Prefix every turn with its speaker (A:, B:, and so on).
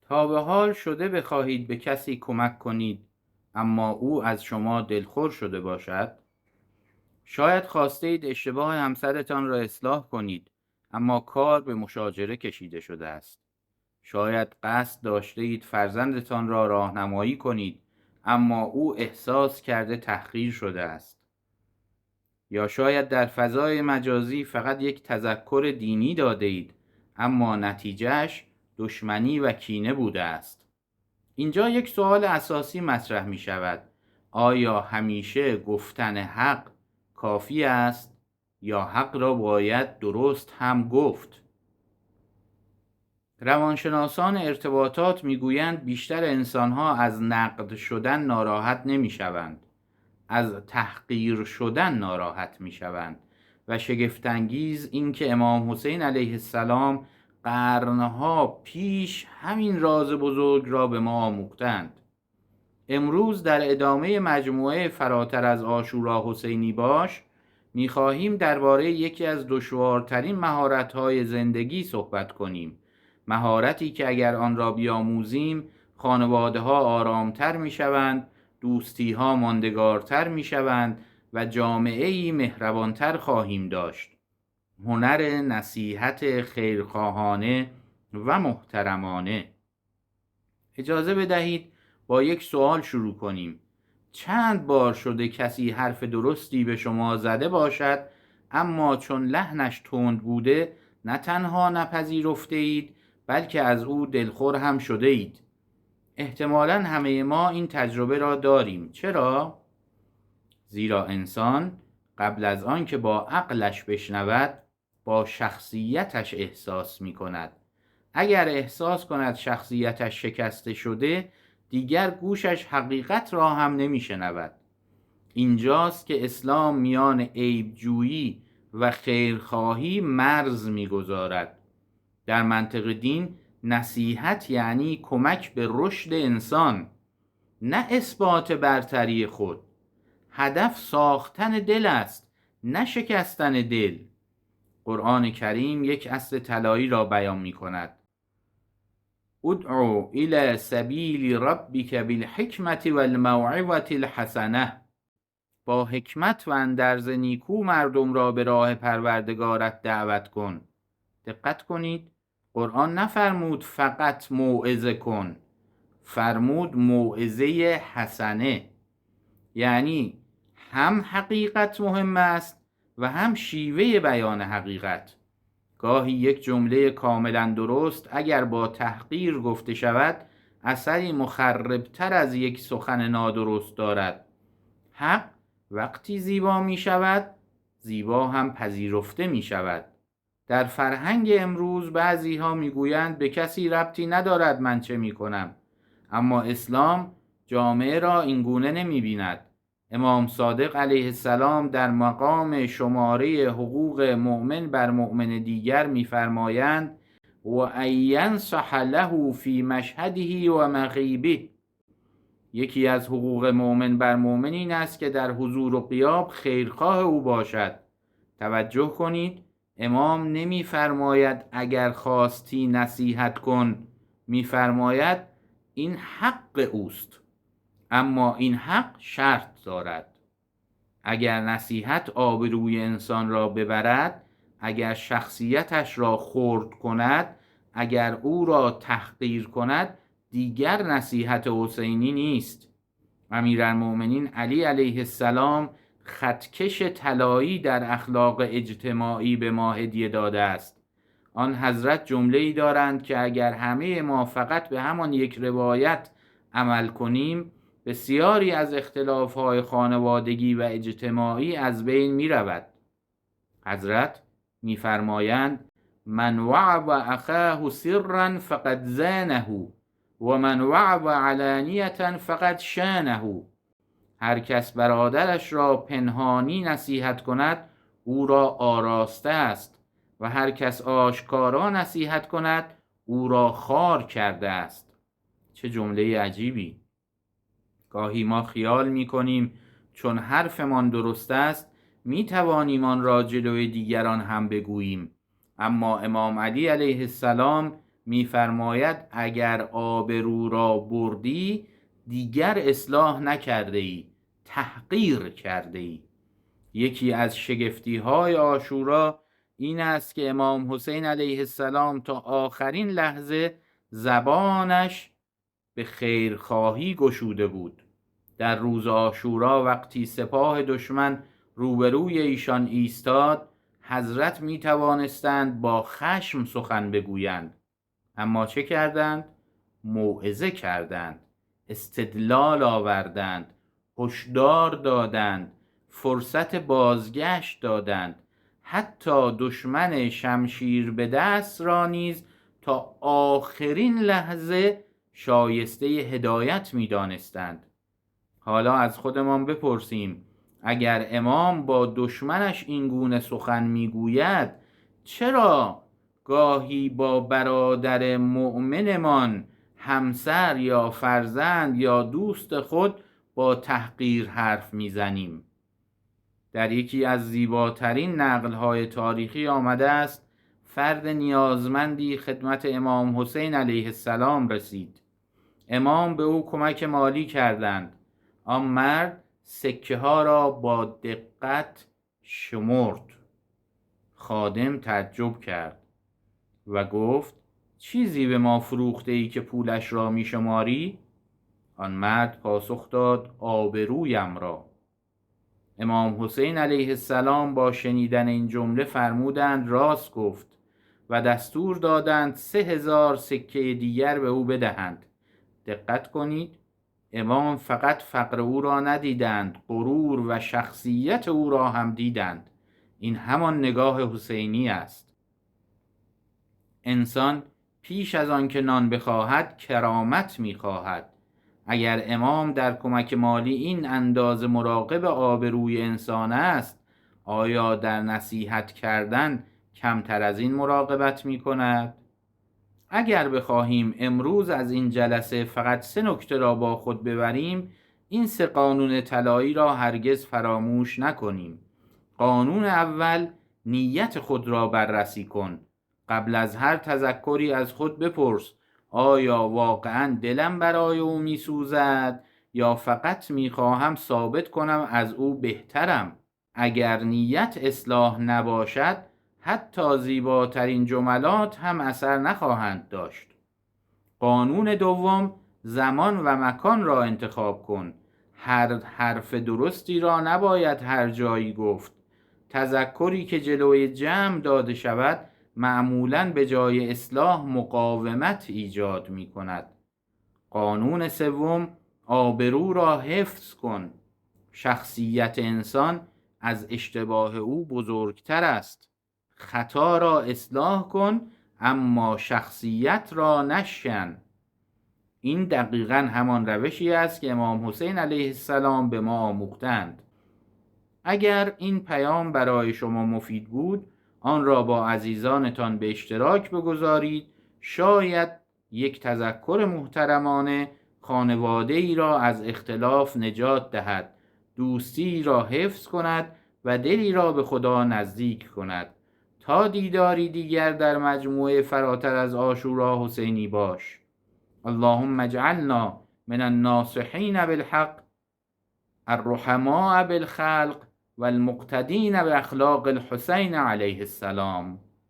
A: تا به حال شده بخواهید به کسی کمک کنید اما او از شما دلخور شده باشد؟ شاید خواسته اید اشتباه همسرتان را اصلاح کنید اما کار به مشاجره کشیده شده است. شاید قصد داشته اید فرزندتان را راهنمایی کنید اما او احساس کرده تحقیر شده است. یا شاید در فضای مجازی فقط یک تذکر دینی داده اید اما نتیجهش دشمنی و کینه بوده است. اینجا یک سوال اساسی مطرح می شود: آیا همیشه گفتن حق کافی است یا حق را باید درست هم گفت؟ روانشناسان ارتباطات میگویند بیشتر انسانها از نقد شدن ناراحت نمیشوند، از تحقیر شدن ناراحت میشوند و شگفت‌انگیز این که امام حسین علیه السلام قرنها پیش همین راز بزرگ را به ما آموختند. امروز در ادامه مجموعه فراتر از عاشورا حسینی باش میخواهیم درباره یکی از دشوارترین مهارت‌های زندگی صحبت کنیم، مهارتی که اگر آن را بیاموزیم خانواده‌ها آرامتر میشوند، دوستی‌ها ماندگارتر میشوند و جامعه‌ای مهربانتر خواهیم داشت: هنر نصیحت خیرخواهانه و محترمانه. اجازه بدهید با یک سوال شروع کنیم. چند بار شده کسی حرف درستی به شما زده باشد اما چون لحنش تند بوده نه تنها نپذیرفته اید بلکه از او دلخور هم شده اید؟ احتمالاً همه ما این تجربه را داریم. چرا؟ زیرا انسان قبل از آن که با عقلش بشنود با شخصیتش احساس می کند. اگر احساس کند شخصیتش شکسته شده دیگر گوشش حقیقت را هم نمی شنود. اینجاست که اسلام میان عیبجویی و خیرخواهی مرز می گذارد. در منطق دین نصیحت یعنی کمک به رشد انسان، نه اثبات برتری خود. هدف ساختن دل است، نه شکستن دل. قرآن کریم یک اصل طلایی را بیان می کند: ادعو الی سبیل ربک بالحکمة والموعظة الحسنة. با حکمت و اندرز نیکو مردم را به راه پروردگارت دعوت کن. دقت کنید، قرآن نفرمود فقط موعظه کن، فرمود موعظه حسنه. یعنی هم حقیقت مهم است و هم شیوه بیان حقیقت. گاهی یک جمله کاملا درست اگر با تحقیر گفته شود اثری مخربتر از یک سخن نادرست دارد. حق وقتی زیبا می شود زیبا هم پذیرفته می شود. در فرهنگ امروز بعضی ها می گویند به کسی ربطی ندارد من چه می کنم، اما اسلام جامعه را اینگونه نمی بیند. امام صادق علیه السلام در مقام شماره حقوق مؤمن بر مؤمن دیگر می‌فرمایند و ان ینصح له فی مشهده و مغیبه. یکی از حقوق مؤمن بر مؤمن این است که در حضور و غیاب خیرخواه او باشد. توجه کنید، امام نمی‌فرماید اگر خواستی نصیحت کن، می‌فرماید این حق اوست، اما این حق شرط دارد. اگر نصیحت آبروی انسان را ببرد، اگر شخصیتش را خرد کند، اگر او را تحقیر کند، دیگر نصیحت حسینی نیست. امیرالمؤمنین علی علیه السلام خطکش طلایی در اخلاق اجتماعی به ما هدیه داده است. آن حضرت جمله‌ای دارند که اگر همه ما فقط به همان یک روایت عمل کنیم بسیاری از اختلاف‌های خانوادگی و اجتماعی از بین می رود. حضرت می‌فرمایند من وعظ اخاه سرا فقد زانه و من وعظ علانیة فقد شانه. هر کس برادرش را پنهانی نصیحت کند او را آراسته است و هر کس آشکارا نصیحت کند او را خوار کرده است. چه جمله عجیبی! گاهی ما خیال می‌کنیم چون حرفمان درست است می‌توانیم آن را جلوی دیگران هم بگوییم، اما امام علی علیه السلام می‌فرماید اگر آبرو را بردی دیگر اصلاح نکرده ای، تحقیر کرده ای. یکی از شگفتی‌های عاشورا این است که امام حسین علیه السلام تا آخرین لحظه زبانش به خیرخواهی گشوده بود. در روز عاشورا وقتی سپاه دشمن روبروی ایشان ایستاد، حضرت می توانستند با خشم سخن بگویند، اما چه کردند؟ موعظه کردند، استدلال آوردند، هشدار دادند، فرصت بازگشت دادند، حتی دشمن شمشیر به دست را نیز تا آخرین لحظه شایسته هدایت می دانستند. حالا از خودمان بپرسیم اگر امام با دشمنش این گونه سخن میگوید، چرا گاهی با برادر مؤمنمان، همسر یا فرزند یا دوست خود با تحقیر حرف میزنیم؟ در یکی از زیباترین نقل‌های تاریخی آمده است فرد نیازمندی خدمت امام حسین علیه السلام رسید. امام به او کمک مالی کردند. آن مرد سکه ها را با دقت شمرد. خادم تعجب کرد و گفت چیزی به ما فروخته ای که پولش را می شماری؟ آن مرد پاسخ داد آبرویم را. امام حسین علیه السلام با شنیدن این جمله فرمودند راست گفت و دستور دادند 3000 سکه دیگر به او بدهند. دقت کنید، امام فقط فقر او را ندیدند، غرور و شخصیت او را هم دیدند. این همان نگاه حسینی است. انسان پیش از آن که نان بخواهد کرامت میخواهد. اگر امام در کمک مالی این اندازه مراقب آبروی انسان است، آیا در نصیحت کردن کمتر از این مراقبت میکند؟ اگر بخواهیم امروز از این جلسه فقط 3 نکته را با خود ببریم، این 3 قانون طلایی را هرگز فراموش نکنیم. قانون اول، نیت خود را بررسی کن. قبل از هر تذکری از خود بپرس آیا واقعا دلم برای او میسوزد یا فقط میخواهم ثابت کنم از او بهترم؟ اگر نیت اصلاح نباشد، حتی زیباترین جملات هم اثر نخواهند داشت. قانون دوم، زمان و مکان را انتخاب کن. هر حرف درستی را نباید هر جایی گفت. تذکری که جلوی جمع داده شود معمولاً به جای اصلاح مقاومت ایجاد می کند. قانون سوم، آبرو را حفظ کن. شخصیت انسان از اشتباه او بزرگتر است. خطا را اصلاح کن اما شخصیت را نشکن. این دقیقاً همان روشی است که امام حسین علیه السلام به ما آموختند. اگر این پیام برای شما مفید بود، آن را با عزیزانتان به اشتراک بگذارید. شاید یک تذکر محترمانه خانواده ای را از اختلاف نجات دهد، دوستی را حفظ کند و دلی را به خدا نزدیک کند. تا دیداری دیگر در مجموعه فراتر از عاشورا حسینی باش. اللهم اجعلنا من الناصحین بالحق الرحماء بالخلق والمقتدین باخلاق الحسین علیه السلام.